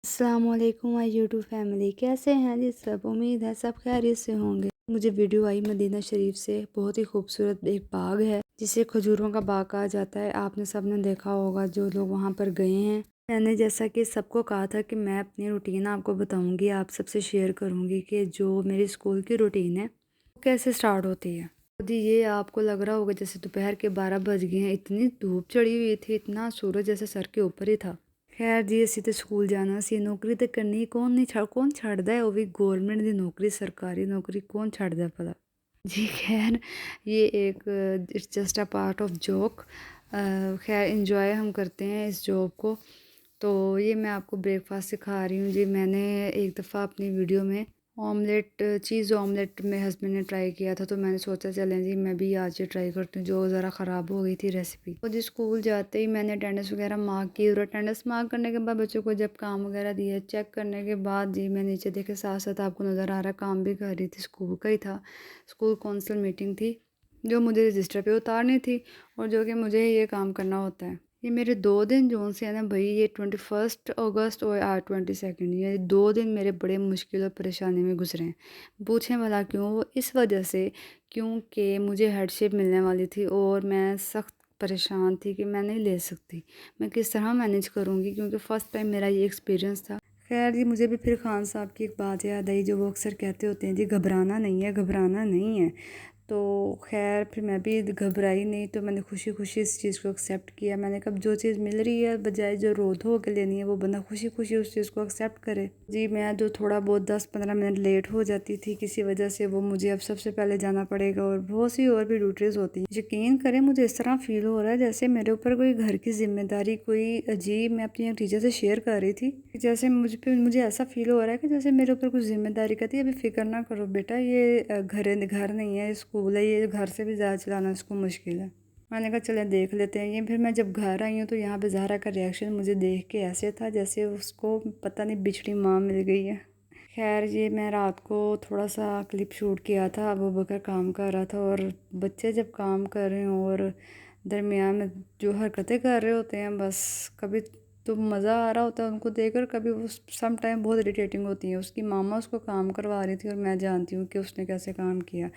अस्सलाम वालेकुम my YouTube family, कैसे हैं जी सब। उम्मीद है सब खैरियत से होंगे। मुझे वीडियो आई मदीना शरीफ से। बहुत ही खूबसूरत एक बाग है जिसे खजूरों का बाग कहा जाता है। आपने सबने देखा होगा जो लोग वहाँ पर गए हैं। मैंने जैसा कि सबको कहा था कि मैं अपनी रूटीन आपको बताऊंगी, आप सबसे शेयर करूंगी कि जो मेरी स्कूल की रूटीन है वो कैसे स्टार्ट होती है। जी ये आपको लग रहा होगा जैसे दोपहर के 12 बज गए हैं। इतनी धूप चढ़ी हुई थी, इतना सूरज जैसे सर के ऊपर ही था। खैर जी ਅਸੀਂ ਤੇ ਸਕੂਲ ਜਾਣਾ ਸੀ। ਨੌਕਰੀ ਤੇ ਕਰਨੀ ਕੌਣ ਛੱਡਦਾ ਹੈ, ਉਹ ਵੀ ਗਵਰਨमेंट ਦੀ नौकरी, सरकारी नौकरी कौन छੱਡਦਾ भला। जी खैर ये एक it's just a part of joke. खैर इंजॉय हम करते हैं इस जॉब को। तो ये मैं आपको ब्रेकफास्ट सिखा रही हूँ जी। मैंने एक दफ़ा अपनी वीडियो में ऑमलेट, चीज़ ऑमलेट मेरे हस्बैंड ने ट्राई किया था, तो मैंने सोचा चलें जी मैं भी आज ये ट्राई करती हूँ, जो ज़रा ख़राब हो गई थी रेसिपी। तो जी स्कूल जाते ही मैंने अटेंडेंस वगैरह मार्क की, और अटेंडेंस मार्क करने के बाद बच्चों को जब काम वगैरह दिया, चेक करने के बाद जी मैं नीचे देखे, साथ साथ आपको नज़र आ रहा काम भी कर रही थी। स्कूल का ही था, स्कूल कौंसिल मीटिंग थी जो मुझे रजिस्टर पे उतारनी थी, और जो कि मुझे ये काम करना होता है। ये मेरे 2 दिन जोन से है ना भाई, ये 21 अगस्त और 22, ये 2 दिन मेरे बड़े मुश्किल और परेशानी में गुजरे हैं। पूछें भला क्यों? वो इस वजह से क्योंकि मुझे हेडशिप मिलने वाली थी और मैं सख्त परेशान थी कि मैं नहीं ले सकती, मैं किस तरह मैनेज करूँगी, क्योंकि फ़र्स्ट टाइम मेरा ये एक्सपीरियंस था। खैर जी मुझे भी फिर खान साहब की एक बात याद आई, जो वो अक्सर कहते होते हैं जी घबराना नहीं है, घबराना नहीं है। तो खैर फिर मैं भी घबराई नहीं, तो मैंने खुशी खुशी इस चीज़ को एक्सेप्ट किया। मैंने कहा जो चीज़ मिल रही है बजाय जो रो धो के लेनी है, वो बंदा खुशी खुशी उस चीज़ को एक्सेप्ट करे। जी मैं जो थोड़ा बहुत 10-15 मिनट लेट हो जाती थी किसी वजह से, वो मुझे अब सबसे पहले जाना पड़ेगा, और बहुत सी और भी ड्यूटीज़ होती हैं। यकीन करें मुझे इस तरह फील हो रहा है जैसे मेरे ऊपर कोई घर की जिम्मेदारी, कोई अजीब, मैं अपनी एक टीचर से शेयर कर रही थी, जैसे मुझे ऐसा फील हो रहा है कि जैसे मेरे ऊपर कुछ जिम्मेदारी कहती है, अभी फ़िक्र ना करो बेटा, ये घर नहीं है, स्कूल है, ये घर से भी ज़्यादा चलाना इसको मुश्किल है। मैंने कहा चलें देख लेते हैं। ये फिर मैं जब घर आई हूँ तो यहाँ पे ज़हरा का रिएक्शन मुझे देख के ऐसे था जैसे उसको पता नहीं बिछड़ी माँ मिल गई है। खैर ये मैं रात को थोड़ा सा क्लिप शूट किया था, अबू बकर काम कर रहा था, और बच्चे जब काम कर रहे हों और दरमियान में जो हरकतें कर रहे होते हैं, बस कभी तो मज़ा आ रहा होता है उनको देखकर, कभी वो सम टाइम बहुत इरिटेटिंग होती है। उसकी मामा उसको काम करवा रही थी और मैं जानती हूँ कि उसने कैसे काम किया।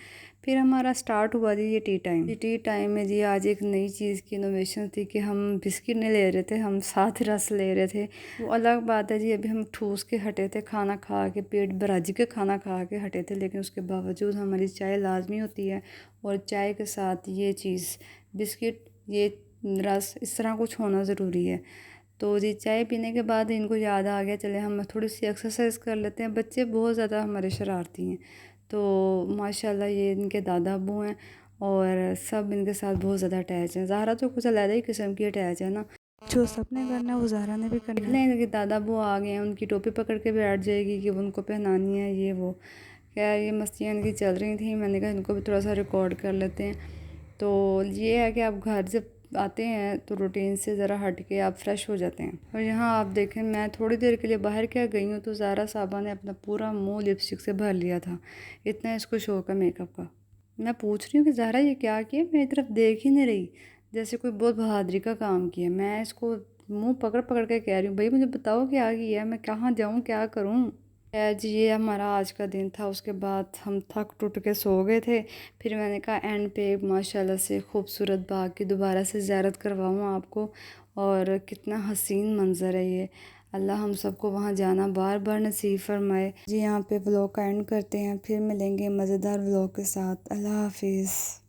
फिर हमारा स्टार्ट हुआ जी ये टी टाइम। टी टाइम में जी आज एक नई चीज़ की इनोवेशन थी कि हम बिस्किट नहीं ले रहे थे, हम साथ रस ले रहे थे। वो अलग बात है जी, अभी हम ठूस के हटे थे, खाना खा के, पेट भराजी के खाना खा के हटे थे, लेकिन उसके बावजूद हमारी चाय लाजमी होती है, और चाय के साथ ये चीज़ बिस्किट, ये रस, इस तरह कुछ होना ज़रूरी है। तो जी चाय पीने के बाद इनको याद आ गया चले हम थोड़ी सी एक्सरसाइज कर लेते हैं। बच्चे बहुत ज़्यादा हमारे शरारती हैं, तो माशाल्लाह ये इनके दादा अब्बू हैं और सब इनके साथ बहुत ज़्यादा अटैच हैं। ज़हरा तो कुछ अलग ही किस्म की अटैच है ना, जो सबने करना है वो ज़हरा ने भी करना है। इनके दादा अब्बू आ गए हैं, उनकी टोपी पकड़ के बैठ जाएगी कि उनको पहनानी है ये वो। खैर ये मस्तियाँ इनकी चल रही थी, मैंने कहा इनको भी थोड़ा सा रिकॉर्ड कर लेते हैं। तो ये है कि आप घर जब आते हैं तो रूटीन से ज़रा हट के आप फ्रेश हो जाते हैं। और यहाँ आप देखें मैं थोड़ी देर के लिए बाहर क्या गई हूँ तो ज़ारा साहबा ने अपना पूरा मुंह लिपस्टिक से भर लिया था, इतना इसको शौक है मेकअप का। मैं पूछ रही हूँ कि ज़ारा ये क्या किया, मेरी तरफ देख ही नहीं रही, जैसे कोई बहुत बहादुरी का काम किया। मैं इसको मुँह पकड़ पकड़ के कह रही हूँ भाई मुझे बताओ क्या किया, मैं कहाँ जाऊँ, क्या करूँ। जी ये हमारा आज का दिन था। उसके बाद हम थक टूट के सो गए थे। फिर मैंने कहा एंड पे माशाल्लाह से खूबसूरत बाग की दोबारा से ज़ियारत करवाऊँ आपको, और कितना हसीन मंज़र है ये। अल्लाह हम सबको वहाँ जाना बार बार नसीब फरमाए। जी यहाँ पे व्लॉग का एंड करते हैं, फिर मिलेंगे मज़ेदार व्लॉग के साथ। अल्लाह हाफिज़।